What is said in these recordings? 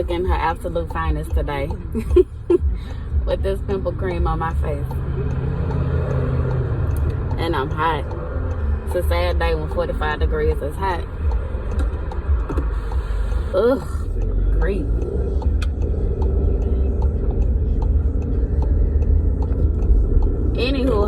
looking her absolute finest today with this pimple cream on my face. And I'm hot. It's a sad day when 45 degrees is hot. Ugh, great. Anywho,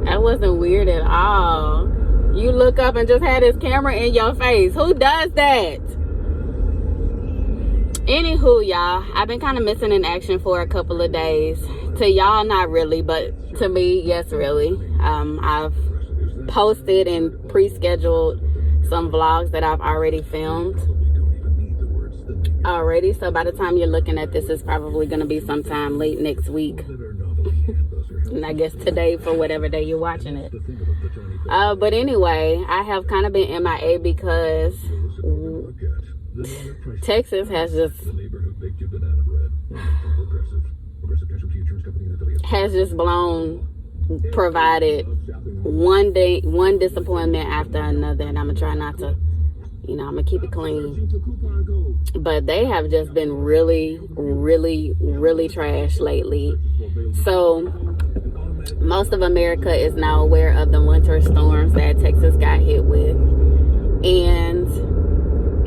that wasn't weird at all. You look up and just had this camera in your face. Who does that? Anywho, y'all, I've been kind of missing in action for a couple of days. To y'all, not really, but to me, yes, really. I've posted and pre-scheduled some vlogs that I've already filmed already. So by the time you're looking at this, it's probably going to be sometime late next week. And I guess today for whatever day you're watching it. But anyway, I have kind of been MIA because Texas has just provided one disappointment after another, and I'm gonna try not to, I'm gonna keep it clean. But they have just been really, really, really trash lately. So most of America is now aware of the winter storms that Texas got hit with. And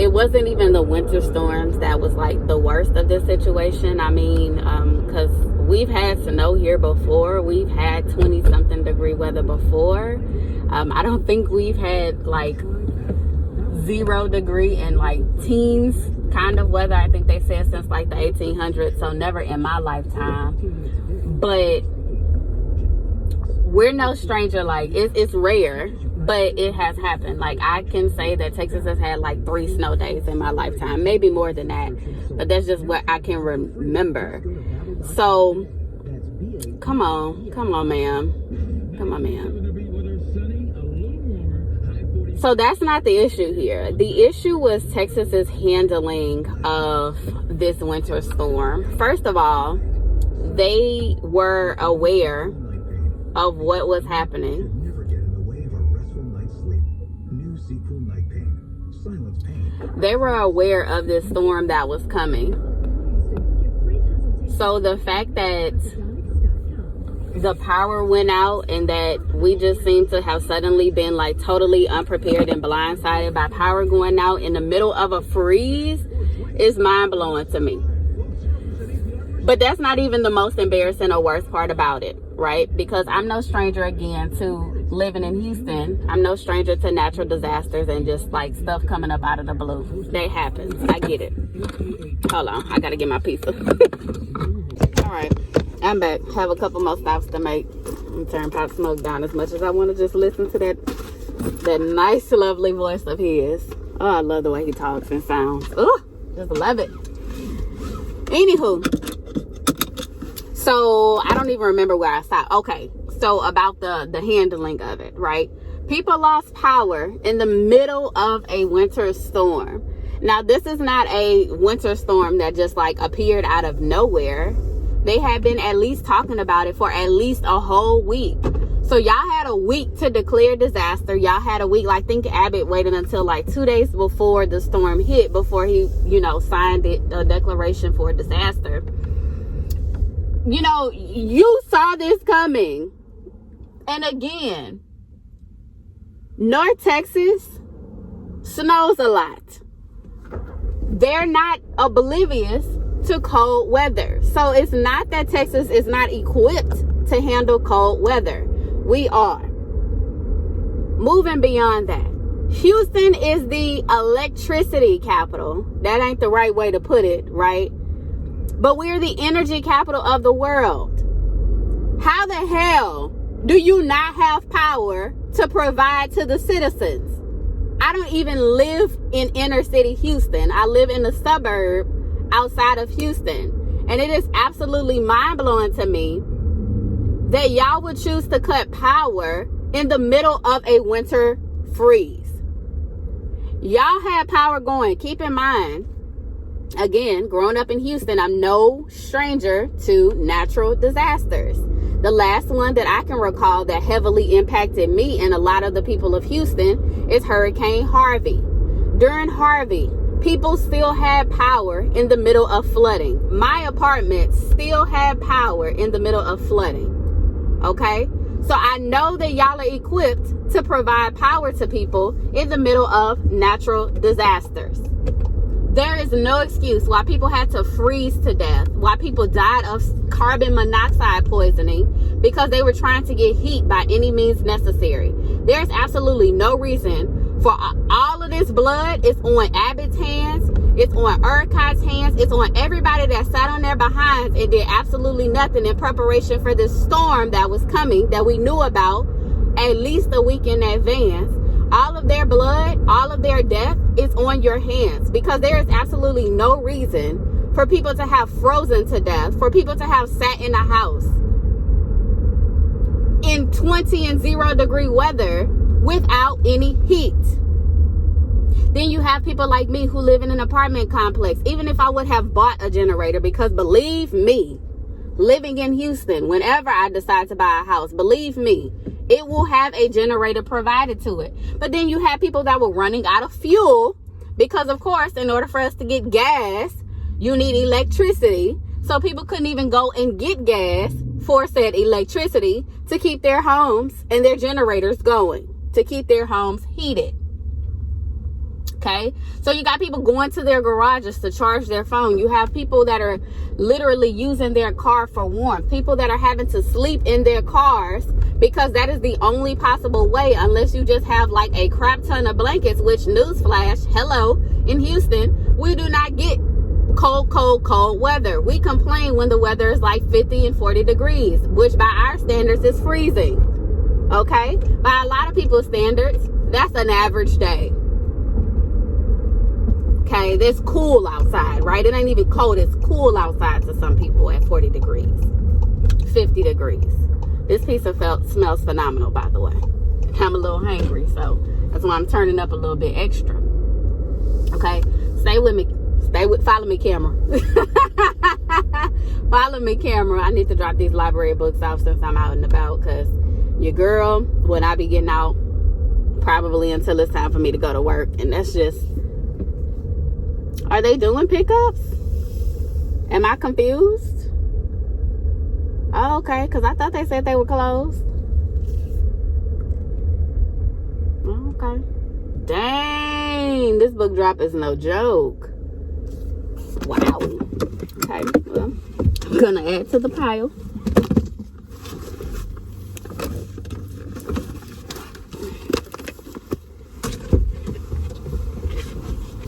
it wasn't even the winter storms that was like the worst of this situation. I mean, because we've had snow here before. We've had 20-something degree weather before. I don't think we've had like 0 degree and like teens kind of weather. I think they said since like the 1800s. So never in my lifetime. But we're no stranger. Like it's rare, but it has happened. Like I can say that Texas has had like 3 snow days in my lifetime, maybe more than that, but that's just what I can remember. So come on ma'am. So that's not the issue here. The issue was Texas's handling of this winter storm. First of all, they were aware of what was happening. They were aware of this storm that was coming. So the fact that the power went out and that we just seem to have suddenly been like totally unprepared and blindsided by power going out in the middle of a freeze is mind-blowing to me. But that's not even the most embarrassing or worst part about it, right? Because I'm no stranger, again, to living in Houston. I'm no stranger to natural disasters and just like stuff coming up out of the blue. That happens. I get it. Hold on. I got to get my pizza. All right. I'm back. Have a couple more stops to make. I'm turning Pop Smoke down as much as I want to just listen to that nice, lovely voice of his. Oh, I love the way he talks and sounds. Oh, just love it. Anywho. So I don't even remember where I stopped. Okay, so about the handling of it, right? People lost power in the middle of a winter storm. Now, this is not a winter storm that just like appeared out of nowhere. They had been at least talking about it for at least a whole week. So y'all had a week to declare disaster. Y'all had a week. Like, I think Abbott waited until like 2 days before the storm hit before he, signed a declaration for disaster. You saw this coming. And again, North Texas snows a lot. They're not oblivious to cold weather. So it's not that Texas is not equipped to handle cold weather. We are. Moving beyond that, Houston is the electricity capital. That ain't the right way to put it, right? But we're the energy capital of the world. How the hell do you not have power to provide to the citizens? I don't even live in inner city Houston. I live in a suburb outside of Houston. And it is absolutely mind-blowing to me that y'all would choose to cut power in the middle of a winter freeze. Y'all had power going. Keep in mind, again, growing up in Houston, I'm no stranger to natural disasters. The last one that I can recall that heavily impacted me and a lot of the people of Houston is Hurricane Harvey. During Harvey, people still had power in the middle of flooding. My apartment still had power in the middle of flooding. Okay? So I know that y'all are equipped to provide power to people in the middle of natural disasters. There is no excuse why people had to freeze to death, why people died of carbon monoxide poisoning, because they were trying to get heat by any means necessary. There's absolutely no reason for all of this blood. It's on Abbott's hands, it's on ERCOT's hands, it's on everybody that sat on their behinds and did absolutely nothing in preparation for this storm that was coming, that we knew about at least a week in advance. All of their blood, all of their death is on your hands, because there is absolutely no reason for people to have frozen to death, for people to have sat in a house in 20 and 0 degree weather without any heat. Then you have people like me who live in an apartment complex. Even if I would have bought a generator, because believe me, living in Houston, whenever I decide to buy a house, believe me, it will have a generator provided to it. But then you have people that were running out of fuel, because of course, in order for us to get gas, you need electricity. So people couldn't even go and get gas for said electricity to keep their homes and their generators going, to keep their homes heated. Okay, so you got people going to their garages to charge their phone. You have people that are literally using their car for warmth. People that are having to sleep in their cars, because that is the only possible way, unless you just have like a crap ton of blankets, which, newsflash, hello, in Houston, we do not get cold weather. We complain when the weather is like 50 and 40 degrees, which by our standards is freezing. Okay, by a lot of people's standards, that's an average day. Okay, it's cool outside, right? It ain't even cold, it's cool outside to some people at 40 degrees, 50 degrees. This pizza smells phenomenal, by the way. I'm a little hungry, so that's why I'm turning up a little bit extra. Okay, stay with me. Follow me, camera. Follow me, camera. I need to drop these library books off since I'm out and about, because your girl, when I be getting out, probably until it's time for me to go to work, and that's just... Are they doing pickups? Am I confused? Oh, okay, because I thought they said they were closed. Okay. Dang, this book drop is no joke. Wow. Okay, well, I'm going to add to the pile.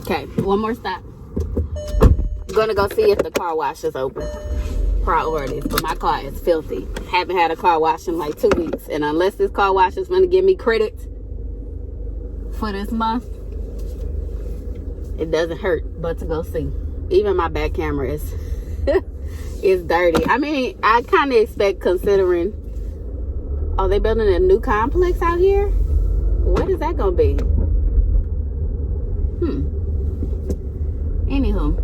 Okay, one more stop. I'm gonna go see if the car wash is open. Priorities, but my car is filthy. Haven't had a car wash in like 2 weeks, and unless this car wash is gonna give me credit for this month, it doesn't hurt but to go see. Even my back camera is is dirty. I mean, I kind of expect, considering, oh, they building a new complex out here? What is that gonna be? Anywho,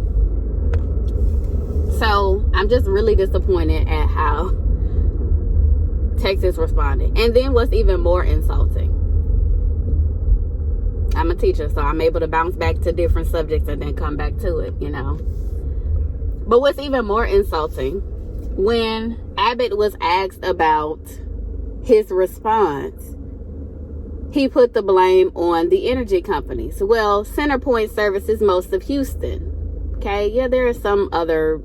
so I'm just really disappointed at how Texas responded. And then what's even more insulting, I'm a teacher, so I'm able to bounce back to different subjects and then come back to it, you know. But what's even more insulting, when Abbott was asked about his response, he put the blame on the energy companies. Well, CenterPoint services most of Houston. Okay, yeah, there are some other,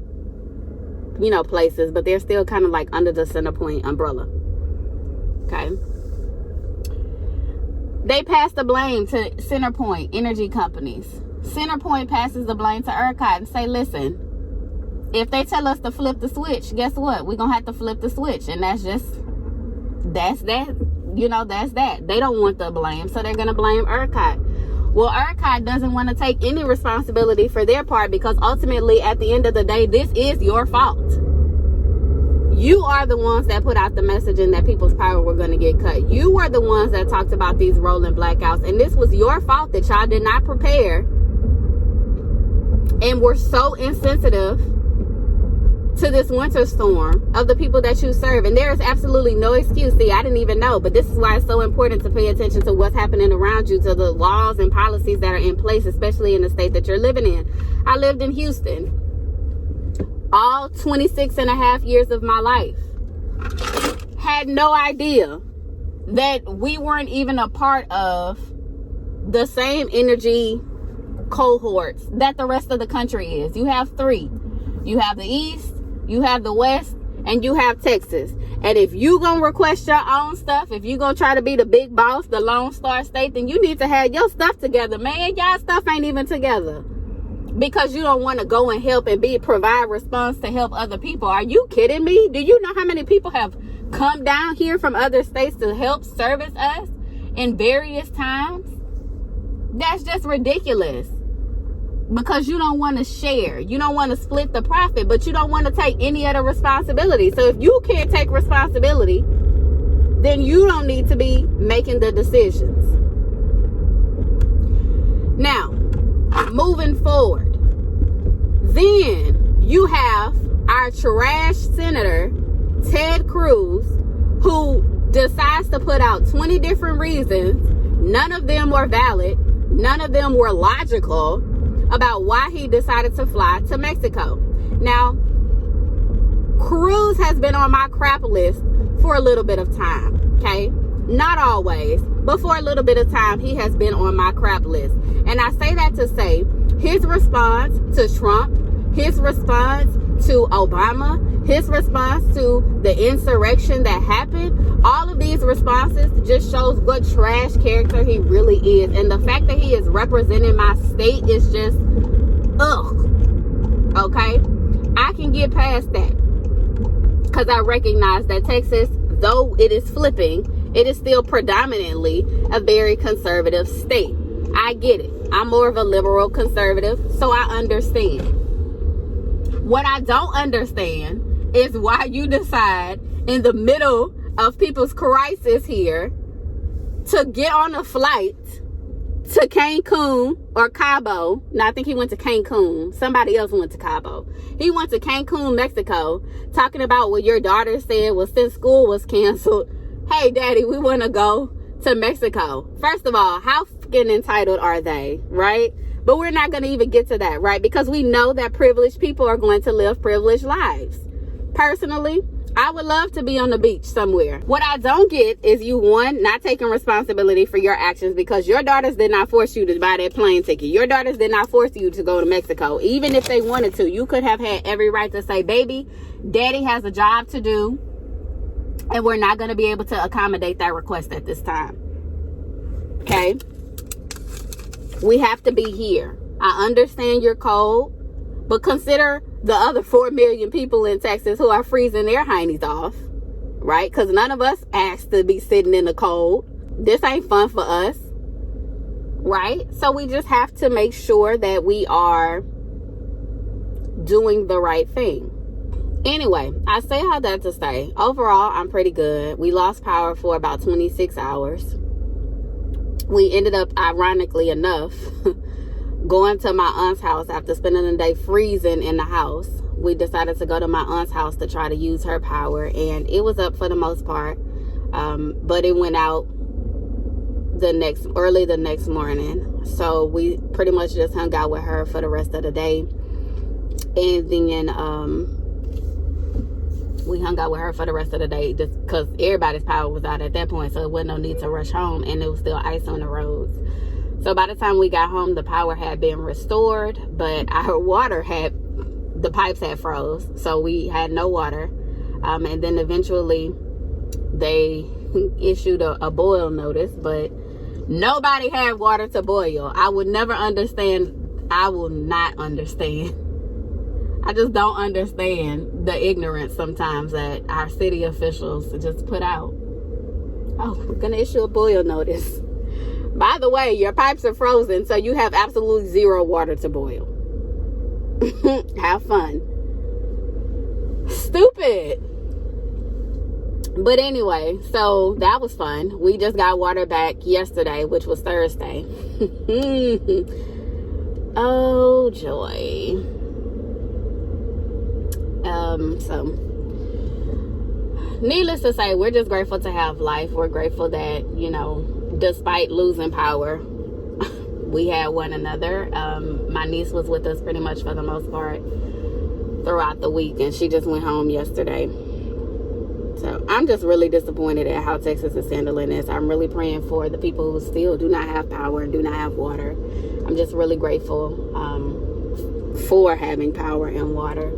you know, places, but they're still kind of like under the CenterPoint umbrella. Okay. They pass the blame to CenterPoint energy companies. CenterPoint passes the blame to ERCOT and say, listen, if they tell us to flip the switch, guess what? We're going to have to flip the switch. And that's that. You know, that's that. They don't want the blame, so they're going to blame ERCOT. Well, ERCOT doesn't want to take any responsibility for their part, because ultimately, at the end of the day, this is your fault. You are the ones that put out the messaging that people's power were going to get cut. You were the ones that talked about these rolling blackouts, and this was your fault that y'all did not prepare and were so insensitive to this winter storm of the people that you serve. And there is absolutely no excuse. See, I didn't even know, but this is why it's so important to pay attention to what's happening around you, to the laws and policies that are in place, especially in the state that you're living in. I lived in Houston all 26 and a half years of my life. Had no idea that we weren't even a part of the same energy cohorts that the rest of the country is. You have three. You have the East, you have the West, and you have Texas. And if you gonna request your own stuff, if you gonna try to be the big boss, the Lone Star State, then you need to have your stuff together, man. Y'all stuff ain't even together. Because you don't want to go and help and provide response to help other people. Are you kidding me? Do you know how many people have come down here from other states to help service us in various times? That's just ridiculous. Because you don't want to share. You don't want to split the profit, but you don't want to take any of the responsibility. So if you can't take responsibility, then you don't need to be making the decisions. Now, moving forward, then you have our trash senator, Ted Cruz, who decides to put out 20 different reasons. None of them were valid. None of them were logical about why he decided to fly to Mexico. Now, Cruz has been on my crap list for a little bit of time, okay? Not always, but for a little bit of time, he has been on my crap list. And I say that to say, his response to Trump, his response to Obama, his response to the insurrection that happened, all of these responses just shows what trash character he really is. And the fact that he is representing my state is just, ugh. Okay? I can get past that. Because I recognize that Texas, though it is flipping, it is still predominantly a very conservative state. I get it. I'm more of a liberal conservative, so I understand. What I don't understand is why you decide in the middle of people's crisis here to get on a flight to Cancun or Cabo. Now, I think he went to Cancun. Somebody else went to Cabo. He went to Cancun, Mexico, talking about what your daughter said was since school was canceled. Hey, daddy, we want to go to Mexico. First of all, how fucking entitled are they, right? But we're not going to even get to that, right? Because we know that privileged people are going to live privileged lives. Personally, I would love to be on the beach somewhere. What I don't get is you, one, not taking responsibility for your actions, because your daughters did not force you to buy that plane ticket. Your daughters did not force you to go to Mexico. Even if they wanted to, you could have had every right to say, baby, daddy has a job to do, and we're not going to be able to accommodate that request at this time. Okay? We have to be here. I understand you're cold, but consider the other 4 million people in Texas who are freezing their heinies off, right? Because none of us asked to be sitting in the cold. This ain't fun for us, right? So we just have to make sure that we are doing the right thing. Anyway, I say all that to say, overall, I'm pretty good. We lost power for about 26 hours. We ended up, ironically enough, going to my aunt's house after spending the day freezing in the house. We decided to go to my aunt's house to try to use her power, and it was up for the most part, but it went out early the next morning. So we pretty much just hung out with her for the rest of the day, and then we hung out with her for the rest of the day just because everybody's power was out at that point, so it wasn't no need to rush home, and it was still ice on the roads. So by the time we got home, the power had been restored, but our water the pipes had froze, so we had no water. And then eventually they issued a boil notice, but nobody had water to boil. I would never understand. I will not understand. I just don't understand the ignorance sometimes that our city officials just put out. Oh, we're going to issue a boil notice. By the way, your pipes are frozen, so you have absolutely zero water to boil. Have fun. Stupid. But anyway, so that was fun. We just got water back yesterday, which was Thursday. Oh, joy. So needless to say, we're just grateful to have life. We're grateful that, you know, despite losing power, we had one another. My niece was with us pretty much for the most part throughout the week, and she just went home yesterday. So I'm just really disappointed at how Texas is handling this. I'm really praying for the people who still do not have power and do not have water. I'm just really grateful for having power and water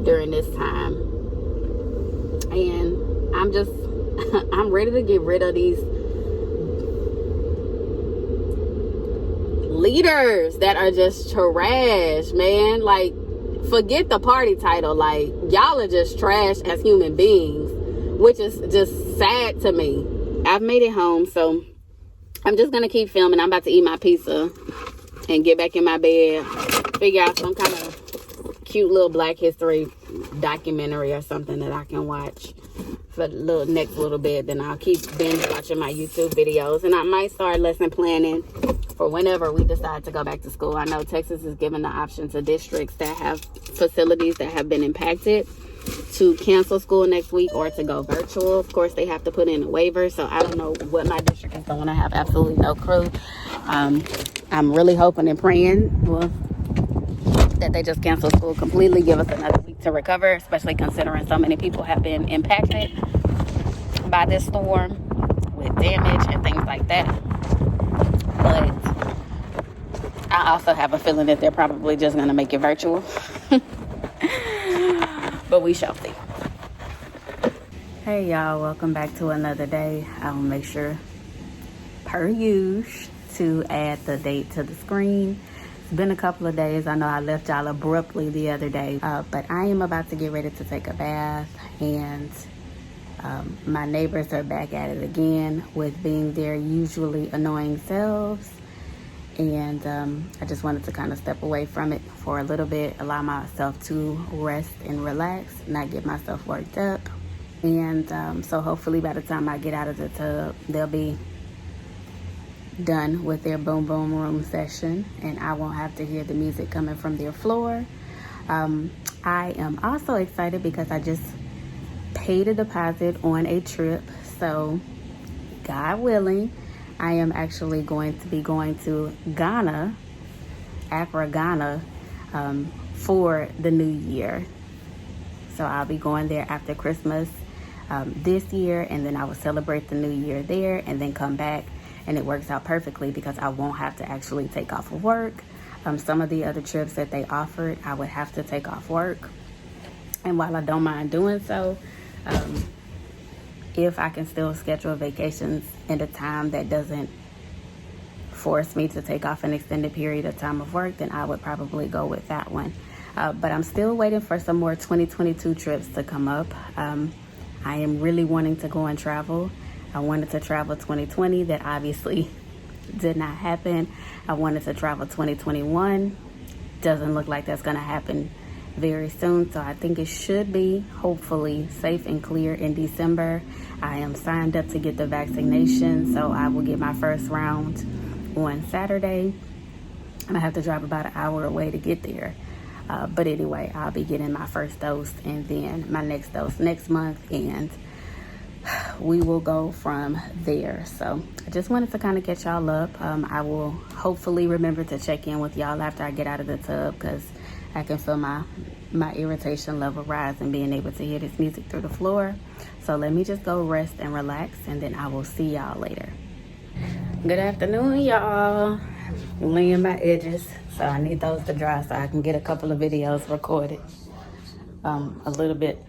during this time. And I'm ready to get rid of these leaders that are just trash, man. Like, forget the party title. Like, y'all are just trash as human beings, which is just sad to me. I've made it home, so I'm just gonna keep filming. I'm about to eat my pizza and get back in my bed, figure out some kind of cute little Black History documentary or something that I can watch for the next little bit. Then I'll keep binge watching my YouTube videos, and I might start lesson planning for whenever we decide to go back to school. I know Texas is giving the option to districts that have facilities that have been impacted to cancel school next week or to go virtual. Of course, they have to put in a waiver, so I don't know what my district is doing. I have absolutely no clue. I'm really hoping and praying that they just cancel school completely, give us another week to recover, especially considering so many people have been impacted by this storm with damage and things like that. But I also have a feeling that they're probably just going to make it virtual. But we shall see. Hey y'all, welcome back to another day. I'll make sure, per usual, to add the date to the screen. It's been a couple of days. I know I left y'all abruptly the other day, but I am about to get ready to take a bath, and my neighbors are back at it again with being their usually annoying selves. And I just wanted to kind of step away from it for a little bit, allow myself to rest and relax, not get myself worked up. And so hopefully by the time I get out of the tub, they'll be done with their boom boom room session, and I won't have to hear the music coming from their floor. I am also excited because I just paid a deposit on a trip. So God willing, I am actually going to be going to Ghana, Accra, Ghana, for the new year. So I'll be going there after Christmas this year, and then I will celebrate the new year there and then come back. And it works out perfectly because I won't have to actually take off of work. Some of the other trips that they offered, I would have to take off work. And while I don't mind doing so, if I can still schedule vacations in a time that doesn't force me to take off an extended period of time of work, then I would probably go with that one. But I'm still waiting for some more 2022 trips to come up. I am really wanting to go and travel. I wanted to travel 2020. That obviously did not happen. I wanted to travel 2021. Doesn't look like that's going to happen very soon. So I think it should be hopefully safe and clear in December. I am signed up to get the vaccination, so I will get my first round on Saturday. And I have to drive about an hour away to get there. But anyway, I'll be getting my first dose and then my next dose next month, and we will go from there. So I just wanted to kind of catch y'all up. I will hopefully remember to check in with y'all after I get out of the tub, because I can feel my irritation level rise and being able to hear this music through the floor. So let me just go rest and relax, and then I will see y'all later. Good afternoon, y'all. Laying my edges, so I need those to dry so I can get a couple of videos recorded a little bit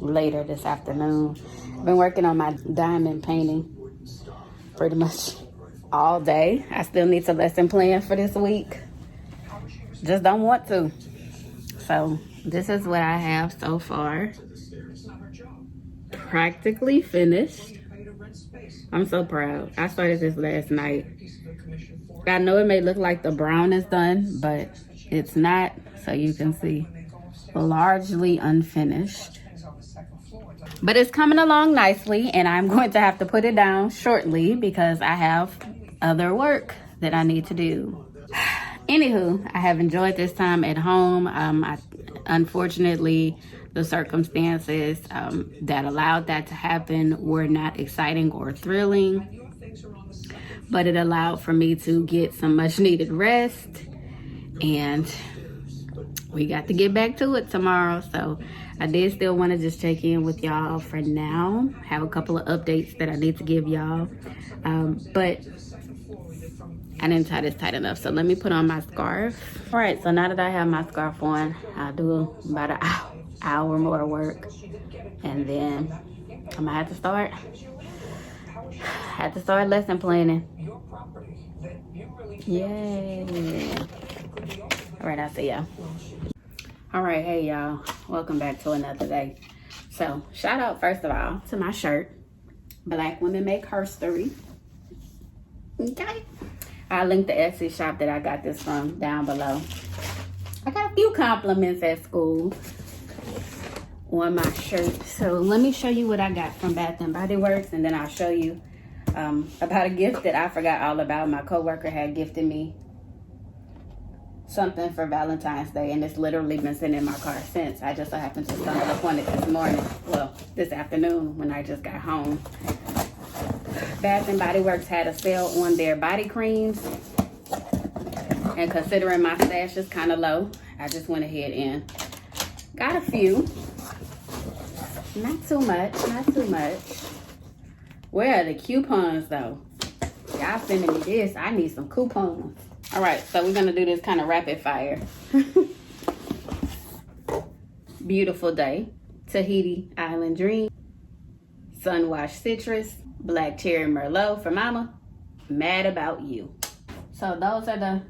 later this afternoon. I've been working on my diamond painting pretty much all day. I still need to lesson plan for this week. Just don't want to. So this is what I have so far. Practically finished. I'm so proud. I started this last night. I know it may look like the brown is done, but it's not. So you can see, largely unfinished. But it's coming along nicely, and I'm going to have to put it down shortly because I have other work that I need to do. Anywho, I have enjoyed this time at home. Unfortunately, the circumstances that allowed that to happen were not exciting or thrilling, but it allowed for me to get some much needed rest, and we got to get back to it tomorrow. So I did still want to just check in with y'all for now. Have a couple of updates that I need to give y'all, but I didn't tie this tight enough, so let me put on my scarf. All right, so now that I have my scarf on, I'll do about an hour more work, and then I'm gonna have to start lesson planning. Yay! All right, I'll see y'all. All right, hey y'all, welcome back to another day. So shout out first of all to my shirt, Black Women Make Herstory. Okay, I'll link the Etsy shop that I got this from down below. I got a few compliments at school on my shirt. So let me show you what I got from Bath and Body Works, and then I'll show you about a gift that I forgot all about. My coworker had gifted me something for Valentine's Day, and it's literally been sitting in my car since. I just so happened to stumble upon it this morning. Well, this afternoon when I just got home. Bath and Body Works had a sale on their body creams, and considering my stash is kind of low, I just went ahead and got a few. Not too much. Where are the coupons though? Y'all sending me this. I need some coupons. All right, so we're gonna do this kind of rapid fire. Beautiful Day, Tahiti Island Dream, Sunwash Citrus, Black Cherry Merlot for Mama, Mad About You. So those are the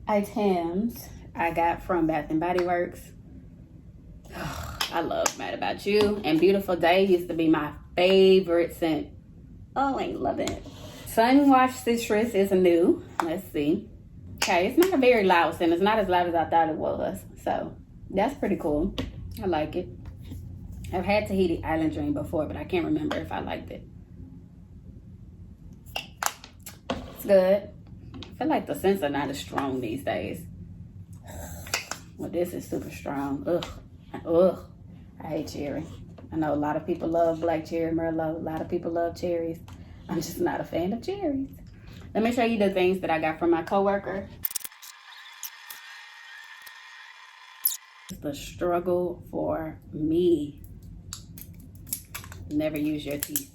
items I got from Bath and Body Works. I love Mad About You, and Beautiful Day used to be my favorite scent. Oh, I love it. Sunwash Citrus is new. Let's see. Okay, it's not a very loud scent. It's not as loud as I thought it was. So that's pretty cool. I like it. I've had Tahiti Island Dream before, but I can't remember if I liked it. It's good. I feel like the scents are not as strong these days. Well, this is super strong. Ugh. I hate cherry. I know a lot of people love Black Cherry Merlot. A lot of people love cherries. I'm just not a fan of cherries. Let me show you the things that I got from my coworker. It's the struggle for me. Never use your teeth.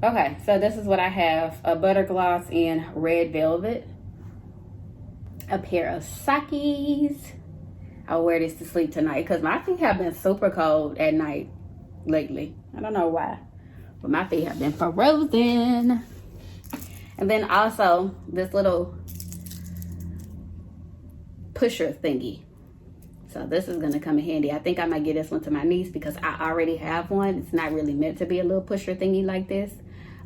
Okay, so this is what I have. A butter gloss in red velvet. A pair of Sakis. I'll wear this to sleep tonight because my feet have been super cold at night lately. I don't know why, but my feet have been frozen. And then also this little pusher thingy. So this is gonna come in handy. I think I might get this one to my niece because I already have one. It's not really meant to be a little pusher thingy like this,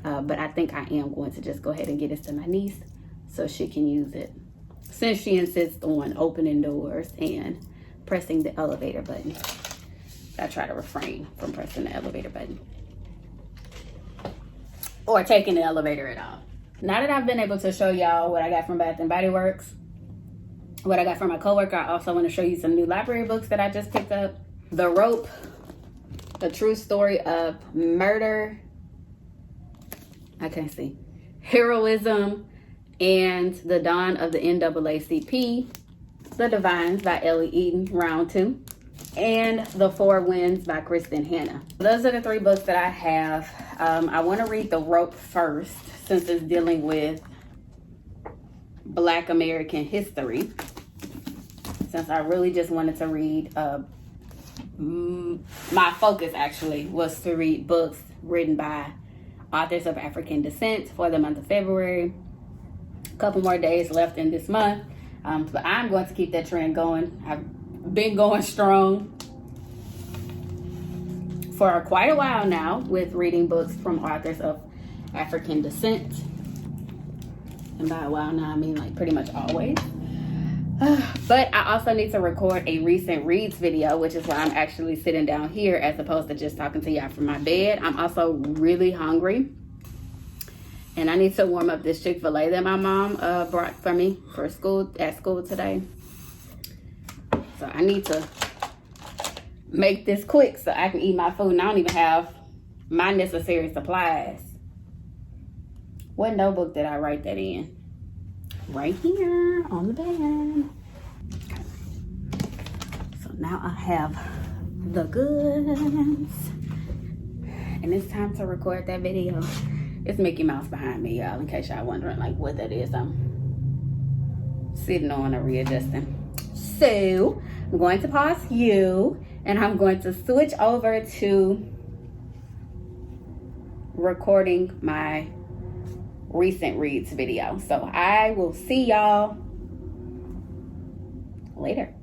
but I think I am going to just go ahead and get this to my niece so she can use it, since she insists on opening doors and pressing the elevator button. I try to refrain from pressing the elevator button or taking the elevator at all. Now that I've been able to show y'all what I got from Bath and Body Works, what I got from my coworker, I also want to show you some new library books that I just picked up. The Rope, The True Story of Murder, I can't see, Heroism, and The Dawn of the NAACP, The Divines by Ellie Eden, round 2, and The Four Winds by Kristen Hanna. Those are the 3 books that I have. I want to read The Rope first, since it's dealing with Black American history, since I really just wanted to read, my focus actually was to read books written by authors of African descent for the month of February. A couple more days left in this month, but I'm going to keep that trend going. I've been going strong for quite a while now with reading books from authors of African descent, and by a while now I mean like pretty much always. But I also need to record a recent reads video, which is why I'm actually sitting down here as opposed to just talking to y'all from my bed. I'm also really hungry, and I need to warm up this Chick-fil-A that my mom brought for me for school, at school today. So I need to make this quick so I can eat my food. And I don't even have my necessary supplies. What notebook did I write that in? Right here on the bed. Okay. So now I have the goods. And it's time to record that video. It's Mickey Mouse behind me, y'all, in case y'all wondering like what that is. I'm sitting on or readjusting. So I'm going to pause you and I'm going to switch over to recording my recent reads video. So I will see y'all later.